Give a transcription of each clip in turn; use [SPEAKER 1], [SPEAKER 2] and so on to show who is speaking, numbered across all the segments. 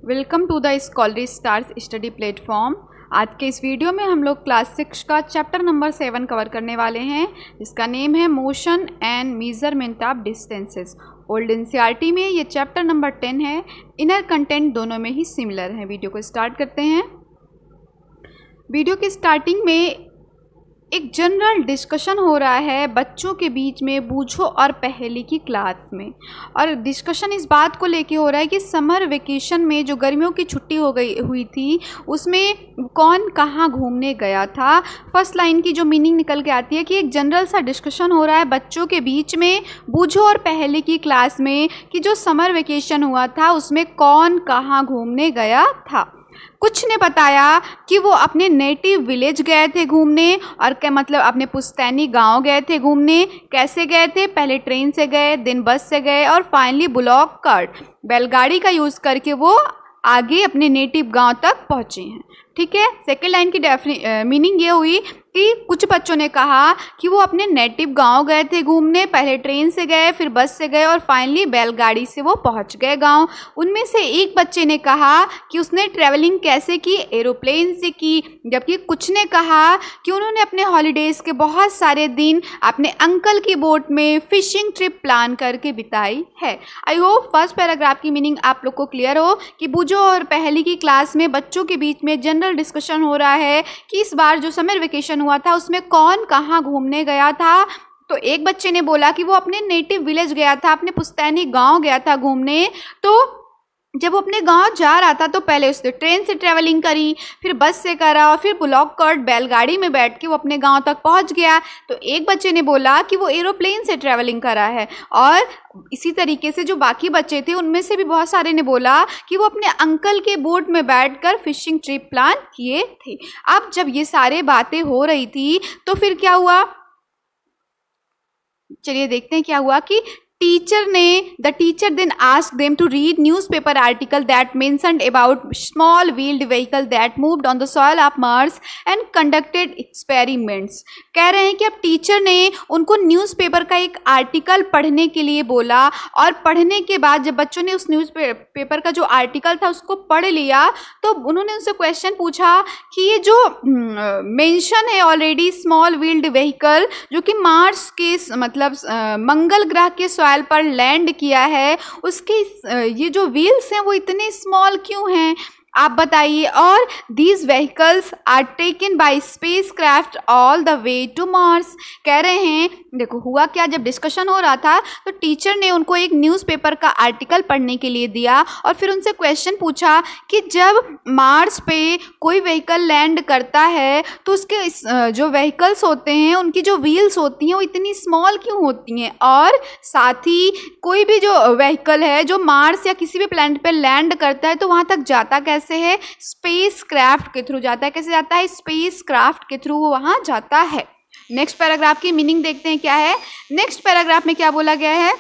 [SPEAKER 1] Welcome to the scholarly stars study platform. आज के इस वीडियो में हम लोग क्लास 6 का चैप्टर नंबर 7 कवर करने वाले हैं, जिसका नेम है motion and measurement of distances. Old NCERT में ये चैप्टर नंबर 10 है। इनर कंटेंट दोनों में ही सिमिलर है। वीडियो को स्टार्ट करते हैं। वीडियो के स्टार्टिंग में एक जनरल डिस्कशन हो रहा है बच्चों के बीच में बूझो और पहेली की क्लास में। और डिस्कशन इस बात को लेके हो रहा है कि समर वेकेशन में जो गर्मियों की छुट्टी हुई थी उसमें कौन कहाँ घूमने गया था। फर्स्ट लाइन की जो मीनिंग निकल के आती है कि एक जनरल सा डिस्कशन हो रहा है बच्चों के बीच में बूझो और पहेली की क्लास में कि जो समर वेकेशन हुआ था उसमें कौन कहाँ घूमने गया था। कुछ ने बताया कि वो अपने नेटिव विलेज गए थे घूमने, और क्या मतलब अपने पुश्तैनी गांव गए थे घूमने। कैसे गए थे? पहले ट्रेन से गए, दिन बस से गए और फाइनली बुलॉक कार्ट बैलगाड़ी का यूज़ करके वो आगे अपने नेटिव गांव तक पहुँचे हैं। ठीक है। सेकेंड लाइन की मीनिंग ये हुई कि कुछ बच्चों ने कहा कि वो अपने नेटिव गांव गए थे घूमने, पहले ट्रेन से गए, फिर बस से गए और फाइनली बैलगाड़ी से वो पहुंच गए गांव। उनमें से एक बच्चे ने कहा कि उसने ट्रैवलिंग कैसे की? एरोप्लेन से की। जबकि कुछ ने कहा कि उन्होंने अपने हॉलीडेज़ के बहुत सारे दिन अपने अंकल की बोट में फिशिंग ट्रिप प्लान करके बिताई है। आई होप फर्स्ट पैराग्राफ की मीनिंग आप लोग को क्लियर हो कि बूझो और पहेली की क्लास में बच्चों के बीच में जनरल डिस्कशन हो रहा है कि इस बार जो समर वेकेशन हुआ था उसमें कौन कहाँ घूमने गया था। तो एक बच्चे ने बोला कि वो अपने नेटिव विलेज गया था, अपने पुश्तैनी गांव गया था घूमने। तो जब वो अपने गांव जा रहा था तो पहले उसने ट्रेन से ट्रैवलिंग करी, फिर बस से करा और फिर बुलॉक कार्ट बैलगाड़ी में बैठ के वो अपने गांव तक पहुंच गया। तो एक बच्चे ने बोला कि वो एरोप्लेन से ट्रैवलिंग करा है, और इसी तरीके से जो बाकी बच्चे थे उनमें से भी बहुत सारे ने बोला कि वो अपने अंकल के बोट में बैठकर फिशिंग ट्रिप प्लान किए थे। अब जब ये सारे बातें हो रही थी तो फिर क्या हुआ, चलिए देखते हैं क्या हुआ कि the teacher then asked them to read newspaper article that mentioned about small wheeled vehicle that moved on the soil of Mars and conducted experiments। कह रहे हैं कि अब टीचर ने उनको न्यूज़पेपर का एक आर्टिकल पढ़ने के लिए बोला, और पढ़ने के बाद जब बच्चों ने उस न्यूज़पेपर का जो आर्टिकल था उसको पढ़ लिया तो उन्होंने उनसे क्वेश्चन पूछा कि ये जो मेंशन है ऑलरेडी स्मॉल व्हील्ड व्हीकल जो कि मार्स के मतलब मंगल ग्रह के पर लैंड किया है, उसके ये जो व्हील्स हैं वो इतने स्मॉल क्यों हैं, आप बताइए। और these vehicles are taken by spacecraft all the way to Mars. कह रहे हैं देखो हुआ क्या, जब डिस्कशन हो रहा था तो टीचर ने उनको एक न्यूज़पेपर का आर्टिकल पढ़ने के लिए दिया और फिर उनसे क्वेश्चन पूछा कि जब मार्स पे कोई व्हीकल लैंड करता है तो उसके जो व्हीकल्स होते हैं उनकी जो व्हील्स होती हैं वो इतनी स्मॉल क्यों होती हैं, और साथ ही कोई भी जो व्हीकल है जो मार्स या किसी भी प्लैनेट पे लैंड करता है तो वहाँ तक जाता कैसे है? स्पेस क्राफ्ट के थ्रू जाता है। कैसे जाता है? स्पेस क्राफ्ट के थ्रू वो वहाँ जाता है। नेक्स्ट पैराग्राफ की मीनिंग देखते हैं क्या है। नेक्स्ट पैराग्राफ में क्या बोला गया है?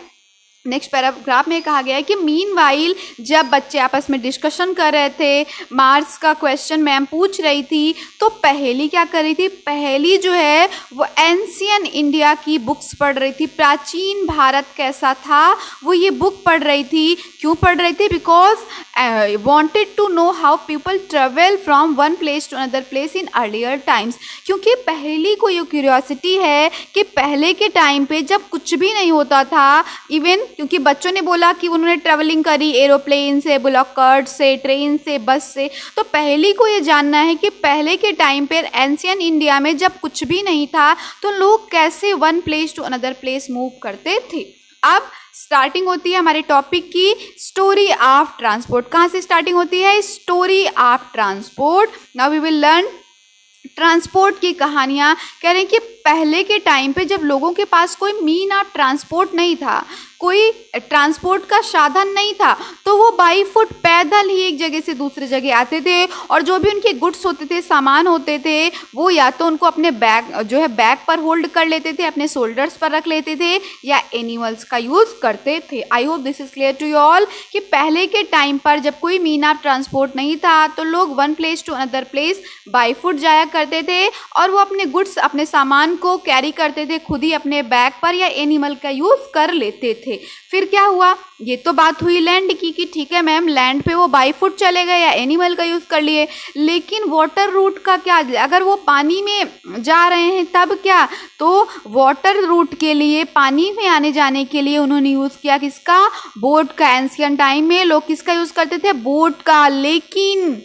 [SPEAKER 1] नेक्स्ट पैराग्राफ में कहा गया है कि मीनवाइल जब बच्चे आपस में डिस्कशन कर रहे थे, मार्स का क्वेश्चन मैम पूछ रही थी, तो पहेली क्या कर रही थी? पहेली जो है वो एंशियन इंडिया की बुक्स पढ़ रही थी। प्राचीन भारत कैसा था वो ये बुक पढ़ रही थी। क्यों पढ़ रही थी? Because wanted to know how people travel from one place to another place in earlier times। क्योंकि पहेली को ये क्यूरियोसिटी है कि पहले के टाइम पे जब कुछ भी नहीं होता था, इवन क्योंकि बच्चों ने बोला कि उन्होंने ट्रैवलिंग करी एरोप्लेन से, बुलॉक कार्ट से, ट्रेन से, बस से, तो पहेली को ये जानना है कि पहले के टाइम पे एंशियन इंडिया में जब कुछ भी नहीं था तो लोग कैसे one place to another place move करते थे। अब स्टार्टिंग होती है हमारे टॉपिक की स्टोरी ऑफ ट्रांसपोर्ट। कहाँ से स्टार्टिंग होती है? Story of transport. Now we will learn transport की कहानियाँ। कह रहे हैं कि पहले के टाइम पे जब लोगों के पास कोई मीन ऑफ ट्रांसपोर्ट नहीं था, कोई ट्रांसपोर्ट का साधन नहीं था, तो वो बाई फुट पैदल ही एक जगह से दूसरे जगह आते थे, और जो भी उनके गुड्स होते थे, सामान होते थे, वो या तो उनको अपने बैग पर होल्ड कर लेते थे, अपने शोल्डर्स पर रख लेते थे, या एनिमल्स का यूज़ करते थे। I hope this is clear to you all कि पहले के टाइम पर जब कोई मीन ऑफ ट्रांसपोर्ट नहीं था तो लोग one place to another place by foot जाया करते थे, और वो अपने गुड्स, अपने सामान को कैरी करते थे खुद ही अपने बैग पर, या एनिमल का यूज़ कर लेते थे। थे। फिर क्या हुआ, ये तो बात हुई लैंड की कि ठीक है मैम लैंड पे वो बाई फुट चले गए या एनिमल का यूज़ कर लिए, लेकिन वाटर रूट का क्या, अगर वो पानी में जा रहे हैं तब क्या, तो वाटर रूट के लिए पानी में आने जाने के लिए उन्होंने यूज़ किया किसका, बोट का। एंशियंट टाइम में लोग किसका यूज़ करते थे, बोट का। लेकिन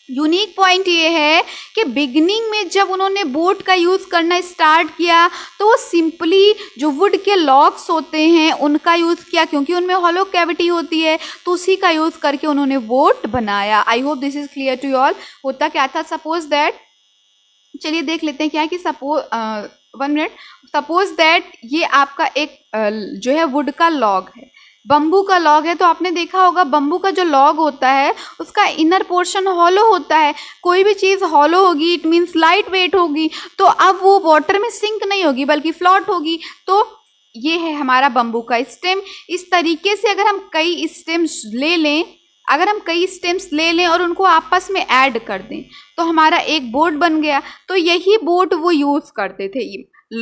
[SPEAKER 1] यूनिक पॉइंट ये है कि बिगनिंग में जब उन्होंने बोट का यूज़ करना स्टार्ट किया तो वो सिंपली जो वुड के लॉग्स होते हैं उनका यूज़ किया, क्योंकि उनमें हॉलो कैविटी होती है, तो उसी का यूज़ करके उन्होंने बोट बनाया। I hope this is clear to you all. होता क्या था, सपोज दैट, चलिए देख लेते हैं क्या है कि सपोज 1 मिनट, सपोज दैट ये आपका एक जो है वुड का लॉग है, बम्बू का लॉग है। तो आपने देखा होगा बम्बू का जो लॉग होता है उसका इनर पोर्शन हॉलो होता है। कोई भी चीज़ हॉलो होगी इट मीन्स लाइट वेट होगी, तो अब वो वाटर में सिंक नहीं होगी बल्कि फ्लोट होगी। तो ये है हमारा बम्बू का स्टेम। इस तरीके से अगर हम कई स्टेम्स ले लें, अगर हम कई स्टेम्स ले लें और उनको आपस में ऐड कर दें तो हमारा एक बोट बन गया। तो यही बोट वो यूज़ करते थे,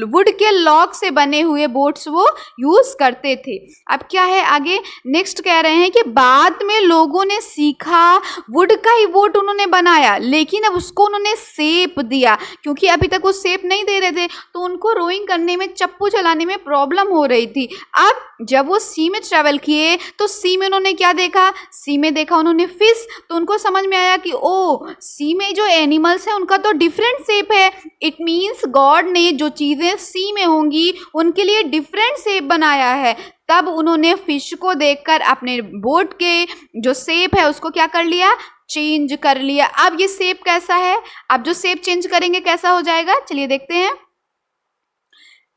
[SPEAKER 1] वुड के लॉग से बने हुए बोट्स वो यूज़ करते थे। अब क्या है आगे, नेक्स्ट कह रहे हैं कि बाद में लोगों ने सीखा, वुड का ही बोट उन्होंने बनाया, लेकिन अब उसको उन्होंने शेप दिया, क्योंकि अभी तक वो शेप नहीं दे रहे थे तो उनको रोइंग करने में, चप्पू चलाने में प्रॉब्लम हो रही थी। अब जब वो सी में ट्रैवल किए तो सी में उन्होंने क्या देखा, सी में देखा उन्होंने फिश, तो उनको समझ में आया कि ओ सी में जो एनिमल्स हैं उनका तो डिफरेंट शेप है। इट मीन्स गॉड ने जो चीज़ें सी में होंगी उनके लिए डिफरेंट शेप बनाया है। तब उन्होंने फिश को देखकर अपने बोट के जो शेप है उसको क्या कर लिया, चेंज कर लिया। अब ये शेप कैसा है, अब जो शेप चेंज करेंगे कैसा हो जाएगा, चलिए देखते हैं।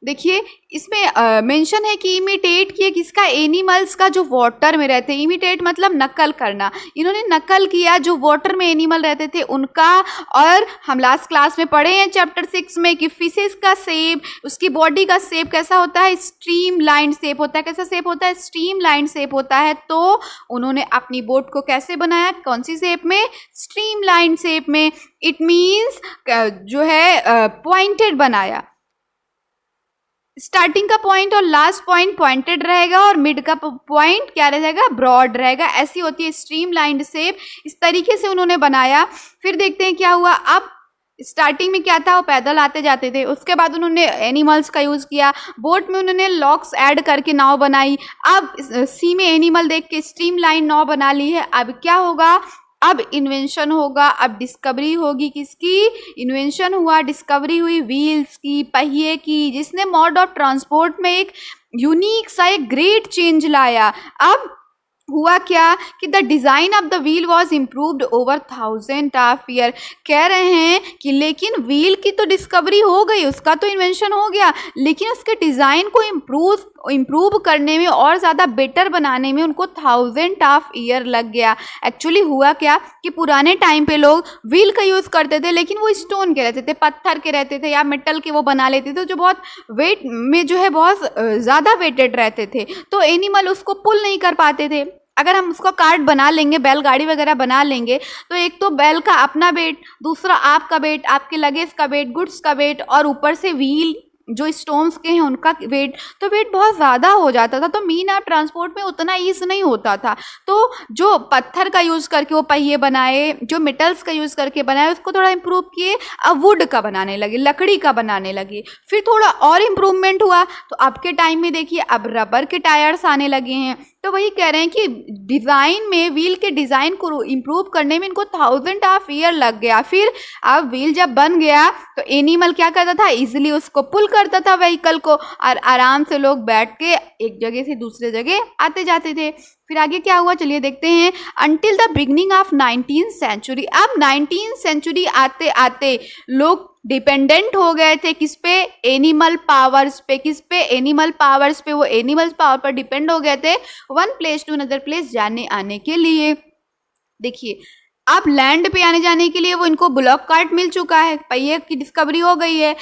[SPEAKER 1] देखिए इसमें मेंशन है कि इमिटेट किए किसका, एनिमल्स का जो वाटर में रहते हैं। इमिटेट मतलब नकल करना, इन्होंने नकल किया जो वाटर में एनिमल रहते थे उनका। और हम लास्ट क्लास में पढ़े हैं चैप्टर 6 में कि फिशेस का शेप, उसकी बॉडी का शेप कैसा होता है, स्ट्रीम लाइन शेप होता है। कैसा शेप होता है, स्ट्रीम लाइन शेप होता है। तो उन्होंने अपनी बोट को कैसे बनाया, कौन सी शेप में, स्ट्रीम लाइन शेप में। इट मीन्स जो है पॉइंटेड बनाया, स्टार्टिंग का पॉइंट और लास्ट पॉइंट पॉइंटेड रहेगा और मिड का पॉइंट क्या रहेगा, ब्रॉड रहेगा। ऐसी होती है स्ट्रीम लाइन शेप। इस तरीके से उन्होंने बनाया। फिर देखते हैं क्या हुआ। अब स्टार्टिंग में क्या था, वो पैदल आते जाते थे, उसके बाद उन्होंने एनिमल्स का यूज़ किया, बोट में उन्होंने लॉक्स ऐड करके नाव बनाई। अब सी में एनिमल देख के स्ट्रीम लाइन नाव बना ली है। अब क्या होगा, अब इन्वेंशन होगा, अब डिस्कवरी होगी, किसकी, इन्वेंशन हुआ, डिस्कवरी हुई व्हील्स की, पहिए की, जिसने मोड ऑफ ट्रांसपोर्ट में एक यूनिक सा एक ग्रेट चेंज लाया। अब हुआ क्या कि the design of the wheel was improved over 1000 of year. कह रहे हैं कि लेकिन व्हील की तो डिस्कवरी हो गई, उसका तो इन्वेंशन हो गया, लेकिन उसके डिज़ाइन को इम्प्रूव करने में और ज़्यादा बेटर बनाने में उनको 1000 ऑफ ईयर लग गया। एक्चुअली हुआ क्या कि पुराने टाइम पे लोग व्हील का यूज़ करते थे, लेकिन वो स्टोन के रहते थे, पत्थर के रहते थे या मेटल के वो बना लेते थे, जो बहुत वेट में जो है बहुत ज़्यादा वेटेड रहते थे, तो एनिमल उसको पुल नहीं कर पाते थे। अगर हम उसको कार्ट बना लेंगे, बैलगाड़ी वगैरह बना लेंगे, तो एक तो बैल का अपना वेट, दूसरा आपका वेट, आपके लगेज का वेट, गुड्स का वेट, और ऊपर से व्हील जो स्टोन्स के हैं उनका वेट, तो वेट बहुत ज़्यादा हो जाता था। तो मीन ऑफ ट्रांसपोर्ट में उतना ईज नहीं होता था। तो जो पत्थर का यूज़ करके वो पहिए बनाए, जो मेटल्स का यूज़ करके बनाए, उसको थोड़ा इम्प्रूव किए, अब वुड का बनाने लगे, लकड़ी का बनाने लगे। फिर थोड़ा और इम्प्रूवमेंट हुआ, तो अब के टाइम में देखिए अब रबर के टायर्स आने लगे हैं। तो वही कह रहे हैं कि डिज़ाइन में, व्हील के डिज़ाइन को इम्प्रूव करने में इनको 1000 ऑफ ईयर लग गया। फिर अब व्हील जब बन गया तो एनिमल क्या करता था, इजीली उसको पुल करता था व्हीकल को, और आराम से लोग बैठ के एक जगह से दूसरे जगह आते जाते थे। फिर आगे क्या हुआ, चलिए देखते हैं। Until the beginning of 19th century, अब 19th सेंचुरी आते आते लोग डिपेंडेंट हो गए थे किस पे, एनिमल पावर्स पे। किस पे, एनिमल पावर्स पे। वो एनिमल्स पावर पर डिपेंड हो गए थे one place to another place जाने आने के लिए। देखिए अब लैंड पे आने जाने के लिए वो इनको ब्लॉक कार्ट मिल चुका है, पहिए की डिस्कवरी हो गई है।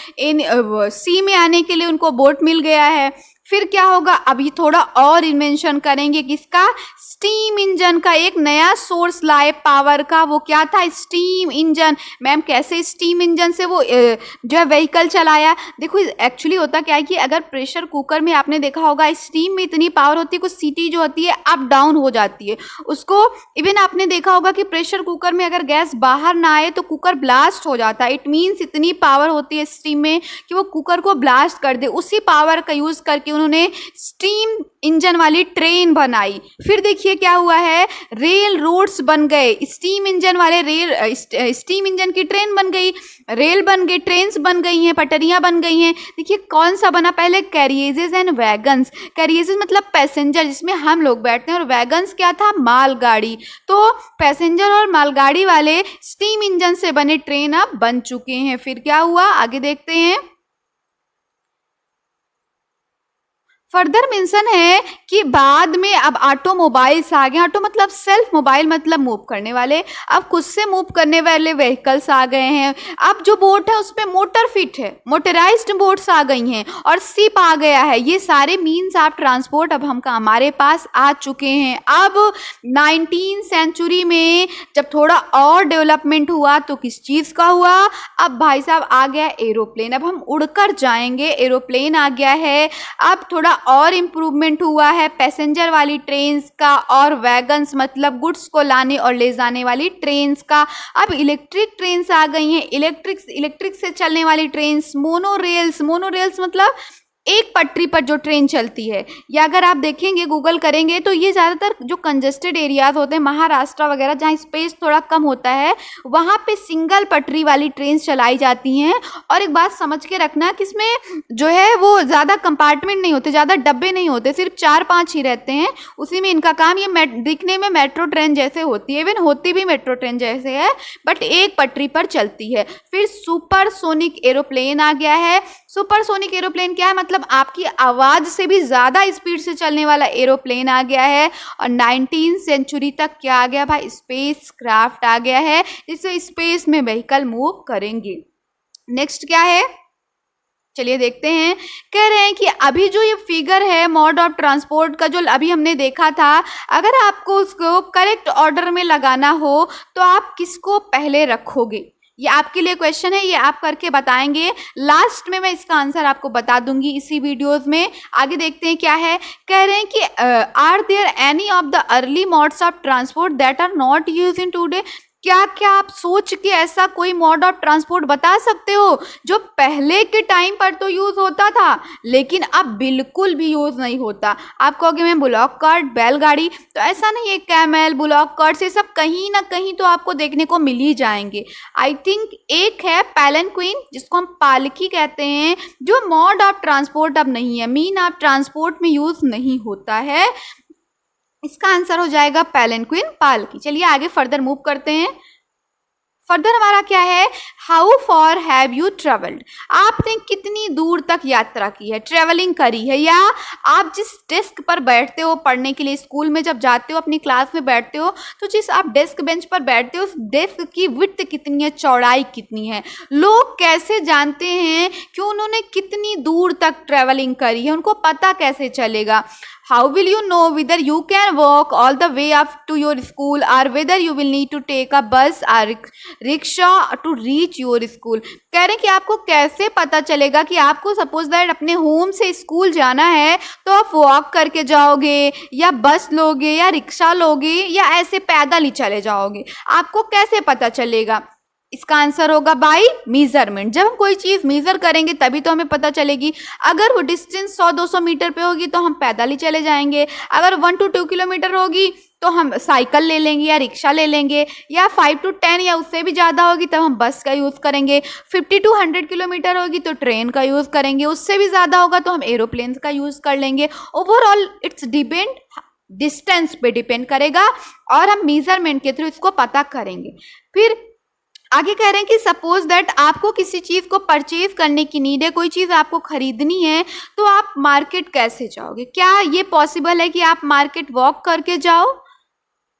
[SPEAKER 1] सी में आने के लिए उनको बोट मिल गया है। फिर क्या होगा, अभी थोड़ा और इन्वेंशन करेंगे किसका, स्टीम इंजन का। एक नया सोर्स लाए पावर का, वो क्या था, स्टीम इंजन। मैम कैसे स्टीम इंजन से वो जो है व्हीकल चलाया। देखो एक्चुअली होता क्या है कि अगर प्रेशर कुकर में आपने देखा होगा स्टीम में इतनी पावर होती है, कुछ सीटी जो होती है अप डाउन हो जाती है उसको। इवन आपने देखा होगा कि प्रेशर कुकर में अगर गैस बाहर ना आए तो कुकर ब्लास्ट हो जाता है। इट मीन्स इतनी पावर होती है स्टीम में कि वो कुकर को ब्लास्ट कर दे। उसी पावर का यूज करके उन्होंने स्टीम इंजन वाली ट्रेन बनाई। फिर देखिए क्या हुआ है, रेल रोड्स बन गए, स्टीम इंजन वाले रेल, स्टीम इंजन की ट्रेन बन गई, रेल बन गए, ट्रेन्स बन गई हैं, पटरियां बन गई हैं। देखिए कौन सा बना पहले, कैरियजेस एंड वैगन्स। कैरियजेस मतलब पैसेंजर जिसमें हम लोग बैठते हैं, और वैगन्स क्या था, मालगाड़ी। तो पैसेंजर और मालगाड़ी वाले स्टीम इंजन से बने ट्रेन अब बन चुके हैं। फिर क्या हुआ आगे देखते हैं। फर्दर मेंशन है कि बाद में अब ऑटोमोबाइल्स आ गए। ऑटो मतलब सेल्फ, मोबाइल मतलब मूव करने वाले। अब खुद से मूव करने वाले व्हीकल्स आ गए हैं। अब जो बोट है उसपे मोटर फिट है, मोटराइज्ड बोट्स आ गई हैं, और शिप आ गया है। ये सारे मीन्स ऑफ ट्रांसपोर्ट अब हम हमारे पास आ चुके हैं। अब 19वीं सेंचुरी में जब थोड़ा और डेवलपमेंट हुआ तो किस चीज़ का हुआ, अब भाई साहब आ गया एरोप्लेन। अब हम उड़कर जाएंगे, एरोप्लेन आ गया है। अब थोड़ा और इम्प्रूवमेंट हुआ है पैसेंजर वाली ट्रेन्स का, और वैगन्स मतलब गुड्स को लाने और ले जाने वाली ट्रेन्स का। अब इलेक्ट्रिक ट्रेन्स आ गई हैं, इलेक्ट्रिक से चलने वाली ट्रेन्स। मोनोरेल्स, मोनोरेल्स मतलब एक पटरी पर जो ट्रेन चलती है। या अगर आप देखेंगे गूगल करेंगे तो ये ज़्यादातर जो कंजेस्टेड एरियाज होते हैं, महाराष्ट्र वगैरह जहाँ स्पेस थोड़ा कम होता है, वहाँ पे सिंगल पटरी वाली ट्रेन चलाई जाती हैं। और एक बात समझ के रखना कि इसमें जो है वो ज़्यादा कंपार्टमेंट नहीं होते, ज़्यादा डब्बे नहीं होते, सिर्फ 4-5 ही रहते हैं। उसी में इनका काम, ये दिखने में मेट्रो ट्रेन जैसे होती है, इवन होती भी मेट्रो ट्रेन जैसे है, बट एक पटरी पर चलती है। फिर सुपरसोनिक एरोप्लेन आ गया है। सुपरसोनिक एरोप्लेन क्या है, मतलब आपकी आवाज से भी ज्यादा स्पीड से चलने वाला एरोप्लेन आ गया है। और 19वीं सेंचुरी तक क्या आ गया भाई, स्पेस क्राफ्ट आ गया है, जिससे स्पेस में व्हीकल मूव करेंगे। नेक्स्ट क्या है, चलिए देखते हैं। कह रहे हैं कि अभी जो ये फिगर है मोड ऑफ ट्रांसपोर्ट का, जो अभी हमने देखा था, अगर आपको उसको करेक्ट ऑर्डर में लगाना हो तो आप किसको पहले रखोगे, ये आपके लिए क्वेश्चन है, ये आप करके बताएंगे। लास्ट में मैं इसका आंसर आपको बता दूंगी इसी वीडियोस में। आगे देखते हैं क्या है। कह रहे हैं कि are there any of the early modes of transport that are not use in today. क्या क्या आप सोच के ऐसा कोई मोड ऑफ ट्रांसपोर्ट बता सकते हो जो पहले के टाइम पर तो यूज होता था लेकिन अब बिल्कुल भी यूज नहीं होता। आप कहोगे मैं ब्लॉक कार्ट, बैलगाड़ी, तो ऐसा नहीं है। कैमल, ब्लॉक कार्ट, ये सब कहीं ना कहीं तो आपको देखने को मिल ही जाएंगे। आई थिंक एक है पैलेंक्विन, जिसको हम पालकी कहते हैं, जो मोड ऑफ ट्रांसपोर्ट अब नहीं है, मीन ऑफ ट्रांसपोर्ट में यूज नहीं होता है। इसका आंसर हो जाएगा पैलेंक्विन, पालकी। चलिए आगे फर्दर मूव करते हैं। फर्दर हमारा क्या है, how for have you travelled. आपने कितनी दूर तक यात्रा की है, ट्रेवलिंग करी है, या आप जिस डेस्क पर बैठते हो पढ़ने के लिए, स्कूल में जब जाते हो अपनी क्लास में बैठते हो, तो जिस आप डेस्क बेंच पर बैठते हो उस डेस्क की विड्थ कितनी है, चौड़ाई कितनी है। लोग कैसे जानते हैं कि उन्होंने कितनी दूर तक ट्रेवलिंग करी है, उनको पता कैसे चलेगा। How will you know whether you can walk all the way up to your school or whether you will need to take a bus or rickshaw to reach your school। कह रहे हैं कि आपको कैसे पता चलेगा कि आपको सपोज दैट अपने होम से स्कूल जाना है तो आप वॉक करके जाओगे या बस लोगे या रिक्शा लोगे या ऐसे पैदल ही चले जाओगे, आपको कैसे पता चलेगा। इसका आंसर होगा बाय मेजरमेंट। जब हम कोई चीज़ मेजर करेंगे तभी तो हमें पता चलेगी। अगर वो डिस्टेंस 100-200 मीटर पे होगी तो हम पैदल ही चले जाएंगे, अगर 1 to 2 किलोमीटर होगी तो हम साइकिल ले लेंगे या रिक्शा ले लेंगे, या 5 to 10 या उससे भी ज़्यादा होगी तब हम बस का यूज़ करेंगे, 50 to 100 किलोमीटर होगी तो ट्रेन का यूज़ करेंगे, उससे भी ज़्यादा होगा तो हम एरोप्लेन का यूज़ कर लेंगे। ओवरऑल इट्स डिपेंड, डिस्टेंस पे डिपेंड करेगा और हम मेजरमेंट के थ्रू इसको पता करेंगे। फिर आगे कह रहे हैं कि सपोज दैट आपको किसी चीज़ को परचेज करने की नीड है, कोई चीज़ आपको खरीदनी है, तो आप मार्केट कैसे जाओगे। क्या ये पॉसिबल है कि आप मार्केट वॉक करके जाओ।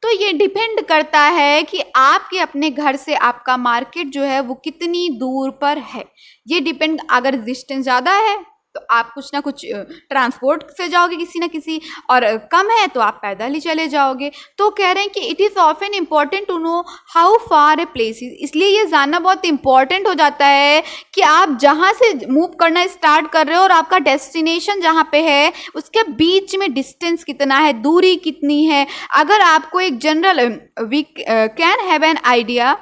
[SPEAKER 1] तो ये डिपेंड करता है कि आपके अपने घर से आपका मार्केट जो है वो कितनी दूर पर है। ये डिपेंड, अगर डिस्टेंस ज़्यादा है तो आप कुछ ना कुछ ट्रांसपोर्ट से जाओगे किसी ना किसी, और कम है तो आप पैदल ही चले जाओगे। तो कह रहे हैं कि it is often important to know how far a place is, इसलिए ये जानना बहुत इंपॉर्टेंट हो जाता है कि आप जहाँ से मूव करना स्टार्ट कर रहे हो और आपका डेस्टिनेशन जहाँ पे है उसके बीच में डिस्टेंस कितना है, दूरी कितनी है। अगर आपको एक general we can have an idea,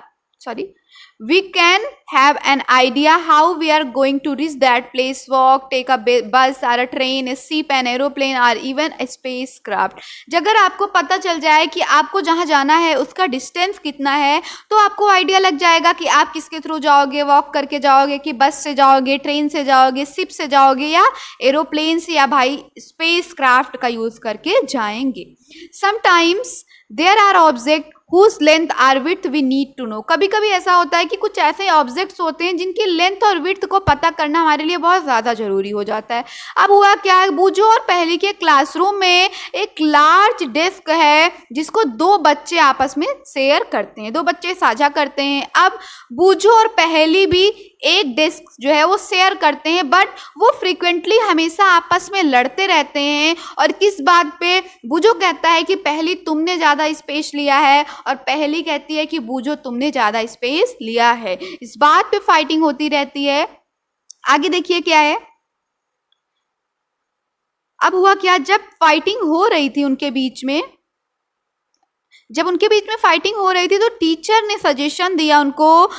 [SPEAKER 1] we can have an idea how we are going to reach that place, walk, take a bus or a train, a ship, an aeroplane or even a spacecraft। अगर आपको पता चल जाए कि आपको जहाँ जाना है उसका डिस्टेंस कितना है तो आपको आइडिया लग जाएगा कि आप किसके थ्रू जाओगे, वॉक करके जाओगे कि बस से जाओगे, ट्रेन से जाओगे, शिप से जाओगे या एरोप्लेन से या भाई स्पेस क्राफ्ट का यूज़ करके जाएंगे। Sometimes there are object whose length or width we need to know. कभी कभी ऐसा होता है कि कुछ ऐसे ऑब्जेक्ट्स होते हैं जिनकी लेंथ और विड्थ को पता करना हमारे लिए बहुत ज़्यादा ज़रूरी हो जाता है। अब हुआ क्या, बूझो और पहली के क्लासरूम में एक लार्ज डेस्क है जिसको दो बच्चे आपस में शेयर करते हैं, दो बच्चे साझा करते हैं। अब बूझो और पहली भी एक डेस्क जो है वो शेयर करते हैं, बट वो फ्रिक्वेंटली हमेशा आपस में लड़ते रहते हैं। और किस बात पे, बूझो कहता है कि पहली तुमने ज़्यादा स्पेस लिया है और पहली कहती है कि बूझो तुमने ज़्यादा स्पेस लिया है। इस बात पे फाइटिंग होती रहती है। आगे देखिए क्या है। अब हुआ क्या, जब फाइटिंग हो रही थी उनके बीच में, जब उनके बीच में फाइटिंग हो रही थी तो टीचर ने सजेशन दिया, उनको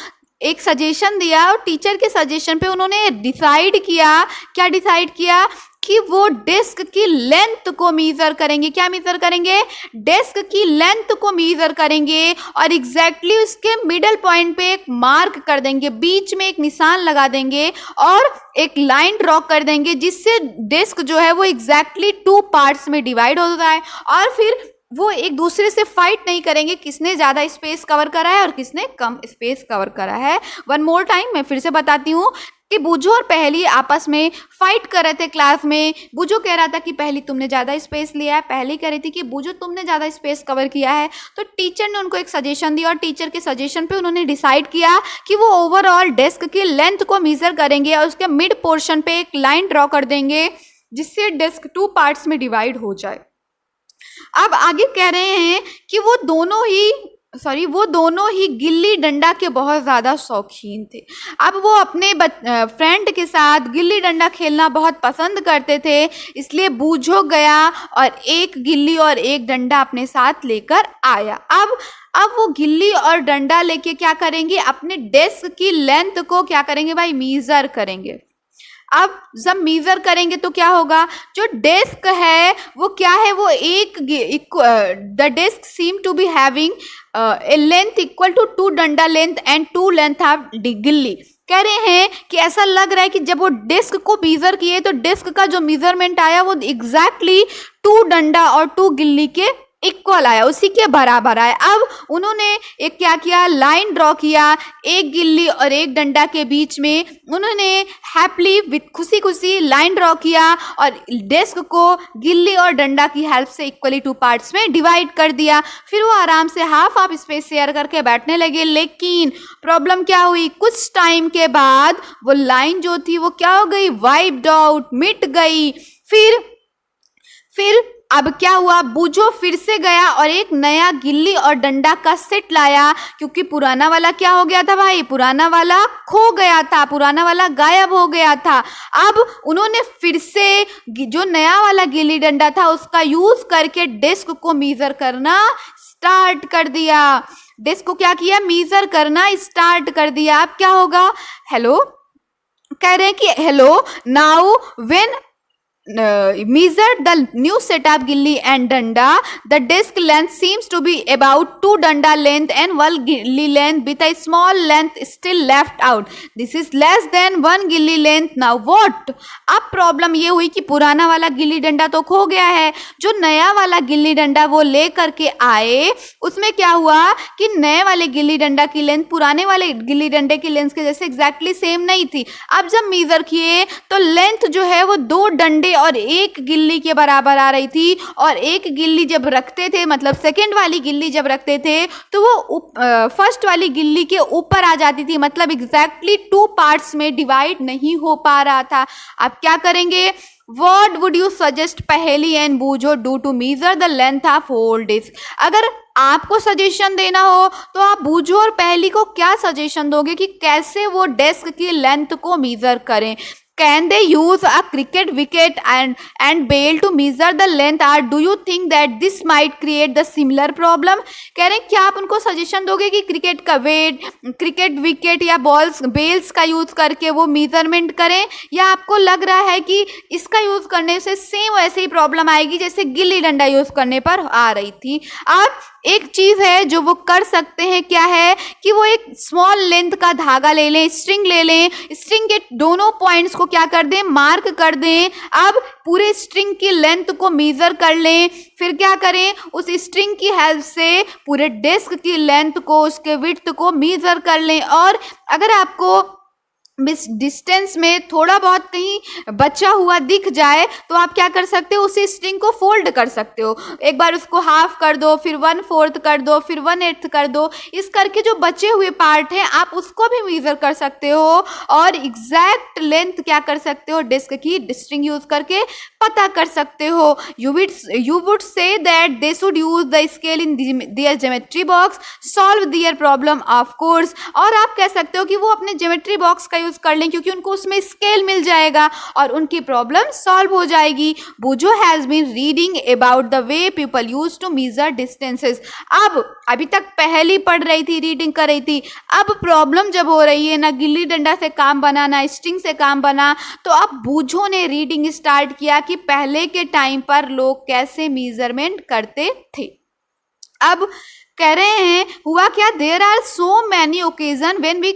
[SPEAKER 1] एक सजेशन दिया और टीचर के सजेशन पे उन्होंने डिसाइड किया, क्या डिसाइड किया कि वो डेस्क की लेंथ को मीज़र करेंगे। क्या मीज़र करेंगे? डेस्क की लेंथ को मीज़र करेंगे और एग्जैक्टली उसके मिडल पॉइंट पे एक मार्क कर देंगे, बीच में एक निशान लगा देंगे और एक लाइन ड्रॉ कर देंगे जिससे डेस्क जो है वो एग्जैक्टली 2 पार्ट्स में डिवाइड हो जाए। और फिर वो एक दूसरे से फाइट नहीं करेंगे किसने ज़्यादा स्पेस कवर करा है और किसने कम स्पेस कवर करा है। वन मोर टाइम मैं फिर से बताती हूँ कि बूझो और पहली आपस में फाइट कर रहे थे क्लास में। बूझो कह रहा था कि पहली तुमने ज़्यादा स्पेस लिया है, पहली कह रही थी कि बूझो तुमने ज़्यादा स्पेस कवर किया है। तो टीचर ने उनको एक सजेशन दिया और टीचर के सजेशन पे उन्होंने डिसाइड किया कि वो ओवरऑल डेस्क की लेंथ को मेजर करेंगे और उसके मिड पोर्शन पे एक लाइन ड्रॉ कर देंगे जिससे डेस्क 2 पार्ट्स में डिवाइड हो जाए। अब आगे कह रहे हैं कि वो दोनों ही गिल्ली डंडा के बहुत ज़्यादा शौकीन थे। अब वो अपने फ्रेंड के साथ गिल्ली डंडा खेलना बहुत पसंद करते थे, इसलिए बूझो गया और एक गिल्ली और एक डंडा अपने साथ लेकर आया। अब वो गिल्ली और डंडा लेके क्या करेंगे, अपने डेस्क की लेंथ को क्या करेंगे भाई, मीज़र करेंगे। अब जब मीज़र करेंगे तो क्या होगा, जो डेस्क है वो क्या है, वो the desk seem to be having a length equal to 2 डंडा लेंथ एंड 2 लेंथ ऑफ गिल्ली। कह रहे हैं कि ऐसा लग रहा है कि जब वो डेस्क को मीज़र किए तो डेस्क का जो मेजरमेंट आया वो एग्जैक्टली 2 डंडा और 2 गिल्ली के इक्वल आया, उसी के बराबर आया। अब उन्होंने एक क्या किया, लाइन ड्रॉ किया एक गिल्ली और एक डंडा के बीच में। उन्होंने हैप्पली विथ खुशी खुशी लाइन ड्रॉ किया और डेस्क को गिल्ली और डंडा की हेल्प से इक्वली 2 पार्ट्स में डिवाइड कर दिया। फिर वो आराम से हाफ ऑफ स्पेस शेयर करके बैठने लगे। लेकिन प्रॉब्लम क्या हुई, कुछ टाइम के बाद वो लाइन जो थी वो क्या हो गई, वाइप्ड आउट, मिट गई। फिर अब क्या हुआ, बूझो फिर से गया और एक नया गिल्ली और डंडा का सेट लाया, क्योंकि पुराना वाला क्या हो गया था भाई, पुराना वाला खो गया था, पुराना वाला गायब हो गया था। अब उन्होंने फिर से जो नया वाला गिल्ली डंडा था उसका यूज करके डेस्क को मीजर करना स्टार्ट कर दिया। डेस्क को क्या किया, मीजर करना स्टार्ट कर दिया। अब क्या होगा, हेलो कह रहे हैं कि hello now when measured the new set of gilli and danda, the disc length seems to be about 2 danda length and 1 gilli length with a small length still left out. This is less than 1 gilli length. Now what? अब problem ये हुई कि पुराना वाला गिल्ली डंडा तो खो गया है, जो नया वाला गिल्ली डंडा वो ले करके आए, उसमें क्या हुआ कि नए वाले गिल्ली डंडा की लेंथ पुराने वाले गिल्ली डंडे की लेंथ के जैसे एग्जैक्टली सेम नहीं थी। अब जब मेजर किए तो लेंथ जो है वो 2 डंडे और एक गिल्ली के बराबर आ रही थी, और एक गिल्ली जब रखते थे, मतलब सेकंड वाली गिल्ली जब रखते थे तो वो फर्स्ट वाली गिल्ली के ऊपर आ जाती थी, मतलब एग्जैक्टली 2 पार्ट्स में डिवाइड नहीं हो पा रहा था। आप क्या करेंगे? What would you suggest Paheli and Boojho do to measure the length of whole disc? अगर आपको सजेशन देना हो तो आप बूझो और पहेली को क्या सजेशन दोगे कि कैसे वो डेस्क की लेंथ को मेजर करें? Can they use a cricket wicket and bail to measure the length, or do you think that this might create the similar problem? कह रहे हैं क्या आप उनको सजेशन दोगे कि क्रिकेट विकेट या बेल्स का यूज करके वो मेजरमेंट करें, या आपको लग रहा है कि इसका यूज करने से सेम वैसे ही प्रॉब्लम आएगी जैसे गिल्ली डंडा यूज करने पर आ रही थी? आप एक चीज है जो वो कर सकते हैं, क्या है कि वो एक स्मॉल लेंथ का धागा ले लें, स्ट्रिंग ले लें, स्ट्रिंग के दोनों पॉइंट्स को क्या कर दें? मार्क कर दें। अब पूरे स्ट्रिंग की लेंथ को मेजर कर लें, फिर क्या करें? उस स्ट्रिंग की हेल्प से पूरे डेस्क की लेंथ को, उसके विड्थ को मेजर कर लें। और अगर आपको डिस्टेंस में थोड़ा बहुत कहीं बचा हुआ दिख जाए तो आप क्या कर सकते हो? उसी स्ट्रिंग को फोल्ड कर सकते हो, एक बार उसको हाफ कर दो, फिर 1/4 कर दो, फिर 1/8 कर दो। इस करके जो बचे हुए पार्ट हैं आप उसको भी मेजर कर सकते हो और एग्जैक्ट लेंथ क्या कर सकते हो? डिस्क की स्ट्रिंग यूज करके पता कर सकते हो। You would say that they should use the scale in their geometry box, solve their problem of course. और आप कह सकते हो कि वो अपने ज्योमेट्री बॉक्स का यूज कर लें क्योंकि उनको उसमें स्केल मिल जाएगा और उनकी प्रॉब्लम सॉल्व हो जाएगी। Boojho has been reading about the way people use to measure distances. अब अभी तक पहली पढ़ रही थी, रीडिंग कर रही थी, अब प्रॉब्लम जब हो रही है, ना गिल्ली डंडा से काम बना ना स्ट्रिंग से काम बना, तो अब बूझो ने रीडिंग स्टार्ट किया कि पहले के टाइम पर लोग कैसे मेजरमेंट करते थे। अब कह रहे हैं हुआ क्या? There are so many occasion when we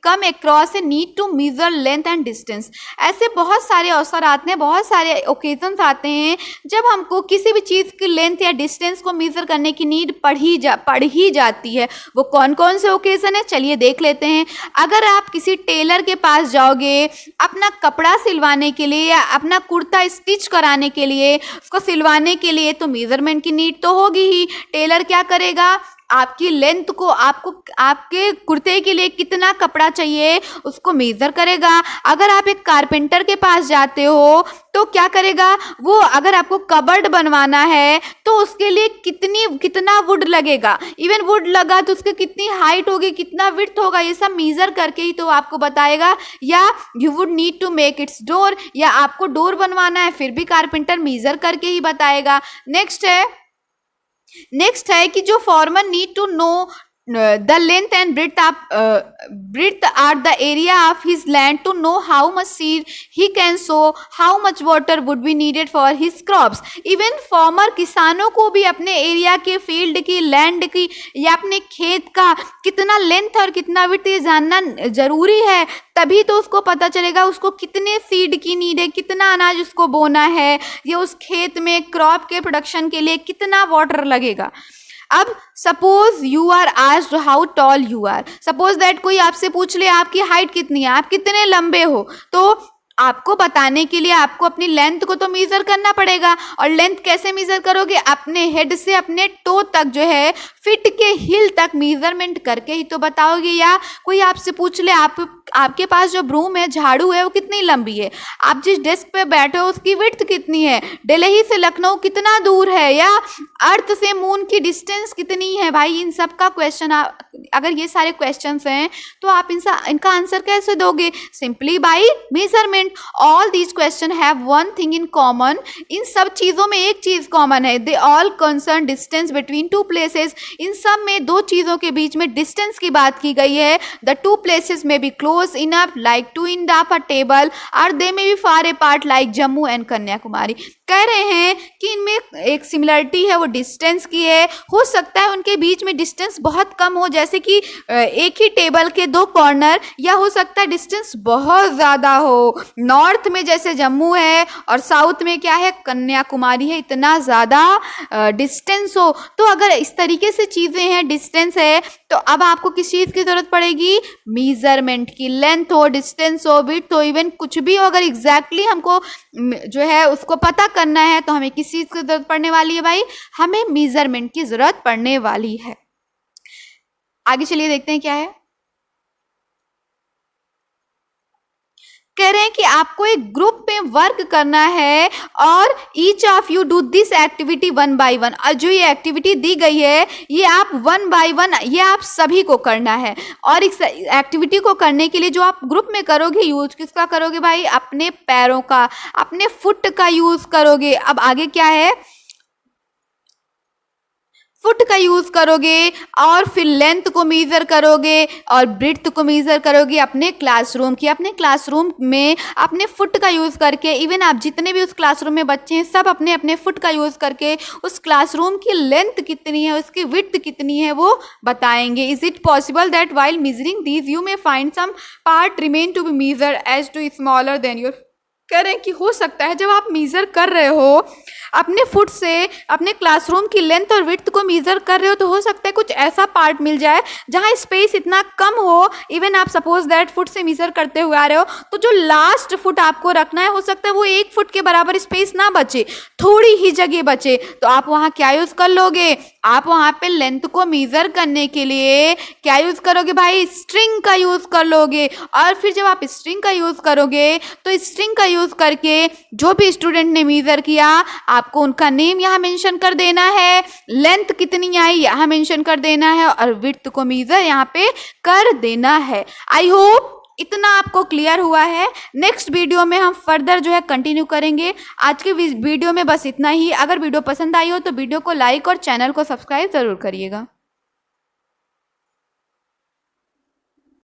[SPEAKER 1] come across a need to measure length and distance. ऐसे बहुत सारे अवसर आते हैं, बहुत सारे ओकेजन्स आते हैं जब हमको किसी भी चीज़ की लेंथ या डिस्टेंस को मेजर करने की नीड पड़ ही जाती है। वो कौन कौन से ओकेजन है चलिए देख लेते हैं। अगर आप किसी टेलर के पास जाओगे अपना कपड़ा सिलवाने के लिए या अपना कुर्ता स्टिच कराने के लिए, उसको सिलवाने के लिए, तो मेजरमेंट की नीड तो होगी ही। टेलर क्या करेगा? आपकी लेंथ को, आपको आपके कुर्ते के लिए कितना कपड़ा चाहिए उसको मेजर करेगा। अगर आप एक कारपेंटर के पास जाते हो तो क्या करेगा वो? अगर आपको कबर्ड बनवाना है तो उसके लिए कितना वुड लगेगा, इवन वुड लगा तो उसकी कितनी हाइट होगी, कितना विड्थ होगा, ये सब मेजर करके ही तो आपको बताएगा। या you would need to make its door, या आपको डोर बनवाना है फिर भी कारपेंटर मेजर करके ही बताएगा। नेक्स्ट है कि जो farmer need to know the length and breadth are the area of his land to know how much seed he can sow, how much water would be needed for his crops। Even farmer किसानों को भी अपने area के, field की, land की या अपने खेत का कितना लेंथ और कितना विड्थ ये जानना जरूरी है, तभी तो उसको पता चलेगा उसको कितने सीड की नीड है, कितना अनाज उसको बोना है, या उस खेत में क्रॉप के प्रोडक्शन के लिए कितना वाटर लगेगा। अब suppose you are asked how tall you are, suppose that कोई आपसे पूछ ले आपकी हाइट कितनी है, आप कितने लंबे हो, तो आपको बताने के लिए आपको अपनी लेंथ को तो मेजर करना पड़ेगा। और लेंथ कैसे मेजर करोगे? अपने हेड से अपने टो तक जो है, फिट के हिल तक मेजरमेंट करके ही तो बताओगे। या कोई आपसे पूछ ले आपके पास जो ब्रूम है, झाड़ू है, वो कितनी लंबी है, आप जिस डेस्क पे बैठे हो उसकी विड्थ कितनी है, दिल्ली से लखनऊ कितना दूर है, या अर्थ से मून की डिस्टेंस कितनी है। भाई इन सब का क्वेश्चन, अगर ये सारे क्वेश्चंस हैं तो आप इनका आंसर कैसे दोगे? Simply by measurement. All these question have one thing in common, इन सब चीज़ों में एक चीज़ कॉमन है, they all concern distance between two places. इन सब में दो चीज़ों के बीच में डिस्टेंस की बात की गई है। The two places may be close enough like two end of a table, और they may be far apart like Jammu and Kanyakumari. कह रहे हैं कि इनमें एक सिमिलरिटी है वो डिस्टेंस की है। हो सकता है उनके बीच में डिस्टेंस बहुत कम हो, जैसे कि एक ही टेबल के दो कॉर्नर, या हो सकता है डिस्टेंस बहुत ज़्यादा हो। नॉर्थ में जैसे जम्मू है और साउथ में क्या है, कन्याकुमारी है, इतना ज़्यादा डिस्टेंस हो। तो अगर इस तरीके से चीज़ें हैं, डिस्टेंस है, तो अब आपको किस चीज़ की ज़रूरत पड़ेगी, मीज़रमेंट की। लेंथ हो, डिस्टेंस हो, विड्थ हो, इवन कुछ भी हो, अगर एग्जैक्टली हमको जो है उसको पता करना है तो हमें किस चीज़ की ज़रूरत पड़ने वाली है भाई, हमें मीज़रमेंट की ज़रूरत पड़ने वाली है। आगे चलिए देखते हैं क्या है। कह रहे हैं कि आपको एक ग्रुप में वर्क करना है और each of you do this activity one by one. और जो ये एक्टिविटी दी गई है ये आप वन बाय वन, ये आप सभी को करना है। और इस एक्टिविटी को करने के लिए जो आप ग्रुप में करोगे, यूज किसका करोगे भाई, अपने पैरों का, अपने फुट का यूज करोगे। अब आगे क्या है, फुट का यूज करोगे और फिर लेंथ को मेजर करोगे और ब्रेड्थ को मेजर करोगे अपने क्लासरूम की। अपने क्लासरूम में अपने फुट का यूज करके, इवन आप जितने भी उस क्लासरूम में बच्चे हैं सब अपने अपने फुट का यूज करके उस क्लासरूम की लेंथ कितनी है, उसकी विड्थ कितनी है वो बताएंगे। Is it possible that while measuring these you may find some part remain to be measure as too smaller than your. कह रहे हैं कि हो सकता है जब आप मेजर कर रहे हो अपने फुट से, अपने क्लासरूम की लेंथ और विड्थ को मेजर कर रहे हो, तो हो सकता है कुछ ऐसा पार्ट मिल जाए जहां स्पेस इतना कम हो। इवन आप सपोज दैट फुट से मेजर करते हुए आ रहे हो, तो जो लास्ट फुट आपको रखना है हो सकता है वो 1 फुट के बराबर स्पेस ना बचे, थोड़ी ही जगह बचे। तो आप वहां क्या यूज कर लोगे, आप वहां पे लेंथ को मेजर करने के लिए क्या यूज करोगे भाई, स्ट्रिंग का यूज कर लोगे। और फिर जब आप स्ट्रिंग का यूज करोगे तो स्ट्रिंग का यूज करके जो भी स्टूडेंट ने मेजर किया आपको उनका नेम यहाँ मेंशन कर देना है, लेंथ कितनी आई यहाँ मेंशन कर देना है और विड्थ को मेजर यहाँ पे कर देना है। आई होप इतना आपको क्लियर हुआ है। नेक्स्ट वीडियो में हम फर्दर जो है कंटिन्यू करेंगे। आज के वीडियो में बस इतना ही। अगर वीडियो पसंद आई हो तो वीडियो को लाइक और चैनल को सब्सक्राइब जरूर करिएगा।